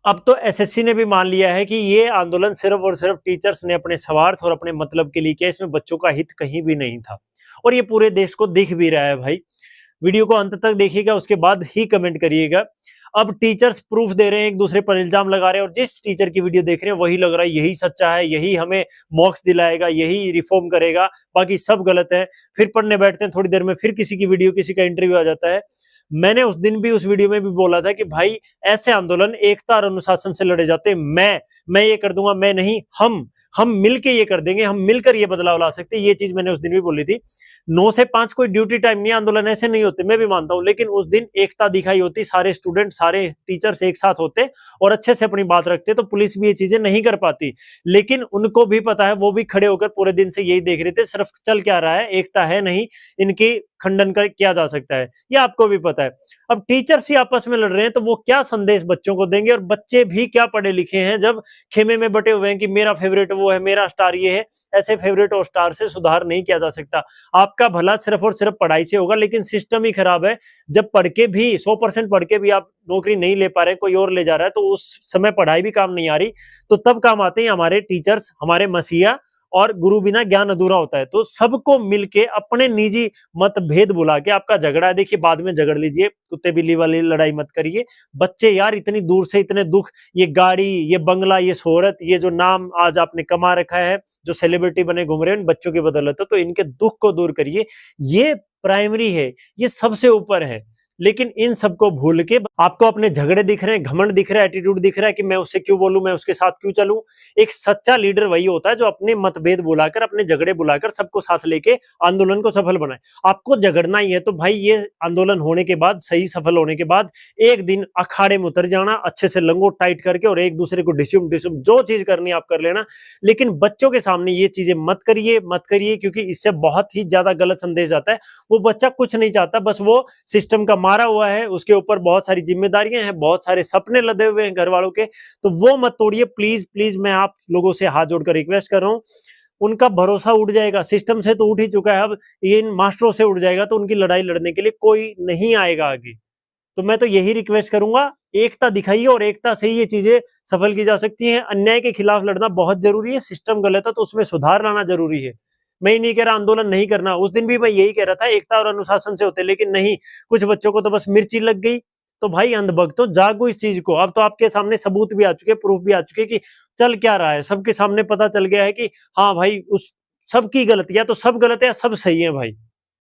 अब तो एसएससी ने भी मान लिया है कि ये आंदोलन सिर्फ और सिर्फ टीचर्स ने अपने स्वार्थ और अपने मतलब के लिए किया, इसमें बच्चों का हित कहीं भी नहीं था। और ये पूरे देश को दिख भी रहा है भाई। वीडियो को अंत तक देखिएगा, उसके बाद ही कमेंट करिएगा। अब टीचर्स प्रूफ दे रहे हैं, एक दूसरे पर इल्जाम लगा रहे हैं, और जिस टीचर की वीडियो देख रहे हैं वही लग रहा है यही सच्चा है, यही हमें मॉक्स दिलाएगा, यही रिफॉर्म करेगा, बाकी सब गलत है। फिर पढ़ने बैठते हैं, थोड़ी देर में फिर किसी की वीडियो, किसी का इंटरव्यू आ जाता है। मैंने उस दिन भी उस वीडियो में भी बोला था कि भाई ऐसे आंदोलन एकता और अनुशासन से लड़े जाते हैं। मैं ये कर दूंगा, मैं नहीं, हम मिलके ये कर देंगे, हम मिलकर ये बदलाव ला सकते हैं। ये चीज मैंने उस दिन भी बोली थी। 9 से 5 कोई ड्यूटी टाइम नहीं, आंदोलन ऐसे नहीं होते, मैं भी मानता हूं, लेकिन उस दिन एकता दिखाई होती, सारे स्टूडेंट सारे टीचर्स एक साथ होते और अच्छे से अपनी बात रखते, तो पुलिस भी ये चीजें नहीं कर पाती। लेकिन उनको भी पता है, वो भी खड़े होकर पूरे दिन से यही देख रहे थे, सिर्फ चल क्या रहा है, एकता है नहीं, इनकी खंडन कर किया जा सकता है, ये आपको भी पता है। अब टीचर्स ही आपस में लड़ रहे हैं तो वो क्या संदेश बच्चों को देंगे, और बच्चे भी क्या पढ़े लिखे हैं जब खेमे में बटे हुए हैं कि मेरा फेवरेट वो है, मेरा स्टार ये है। ऐसे फेवरेट और स्टार से सुधार नहीं किया जा सकता। आपका भला सिर्फ और सिर्फ पढ़ाई से होगा, लेकिन सिस्टम ही खराब है। जब पढ़ के भी 100% पढ़ के भी आप नौकरी नहीं ले पा रहे, कोई और ले जा रहा है, तो उस समय पढ़ाई भी काम नहीं आ रही, तो तब काम आते हैं हमारे टीचर्स, हमारे मसीहा। और गुरु बिना ज्ञान अधूरा होता है। तो सबको मिलके अपने निजी मतभेद बुला के, आपका झगड़ा है देखिए बाद में झगड़ लीजिए, कुत्ते बिल्ली वाली लड़ाई मत करिए। बच्चे यार इतनी दूर से इतने दुख, ये गाड़ी, ये बंगला, ये शोहरत, ये जो नाम आज आपने कमा रखा है, जो सेलिब्रिटी बने घूम रहे हैं, इन बच्चों की बदौलत है, तो इनके दुख को दूर करिए। ये प्राइमरी है, ये सबसे ऊपर है। लेकिन इन सबको भूल के आपको अपने झगड़े दिख रहे हैं, घमंड दिख रहा है, एटीट्यूड दिख रहा है कि मैं उससे क्यों बोलूं, मैं उसके साथ क्यों चलूं। एक सच्चा लीडर वही होता है जो अपने मतभेद बुलाकर, अपने झगड़े बुलाकर सबको साथ लेके आंदोलन को सफल बनाए। आपको झगड़ना ही है तो भाई ये आंदोलन होने के बाद, सही सफल होने के बाद, एक दिन अखाड़े में उतर जाना, अच्छे से लंगोट टाइट करके, और एक दूसरे को डिसुम डिसुम जो चीज करनी आप कर लेना। लेकिन बच्चों के सामने ये चीजें मत करिए, मत करिए, क्योंकि इससे बहुत ही ज्यादा गलत संदेश जाता है। वो बच्चा कुछ नहीं चाहता, बस वो सिस्टम का मारा हुआ है, उसके ऊपर बहुत सारी जिम्मेदारियां हैं, बहुत सारे सपने लदे हुए हैं घर वालों के। तो वो मत तोड़िए प्लीज प्लीज, मैं आप लोगों से हाथ जोड़कर रिक्वेस्ट कर रहा हूं। उनका भरोसा उठ जाएगा, सिस्टम से तो उठ ही चुका है, अब ये इन मास्टरों से उठ जाएगा, तो उनकी लड़ाई लड़ने के लिए कोई नहीं आएगा आगे। तो मैं तो यही रिक्वेस्ट करूंगा, एकता दिखाइए, और एकता से ही ये चीजें सफल की जा सकती हैं। अन्याय के खिलाफ लड़ना बहुत जरूरी है, सिस्टम गलत है तो उसमें सुधार लाना जरूरी है। मैं ही नहीं कह रहा आंदोलन नहीं करना, उस दिन भी मैं यही कह रहा था एकता और अनुशासन से होते, लेकिन नहीं, कुछ बच्चों को तो बस मिर्ची लग गई। तो भाई अंधभक्तों, जागो इस चीज को। अब तो आपके सामने सबूत भी आ चुके, प्रूफ भी आ चुके कि चल क्या रहा है, सबके सामने पता चल गया है कि हाँ भाई, उस सबकी गलत, या तो सब गलत है या सब सही है भाई।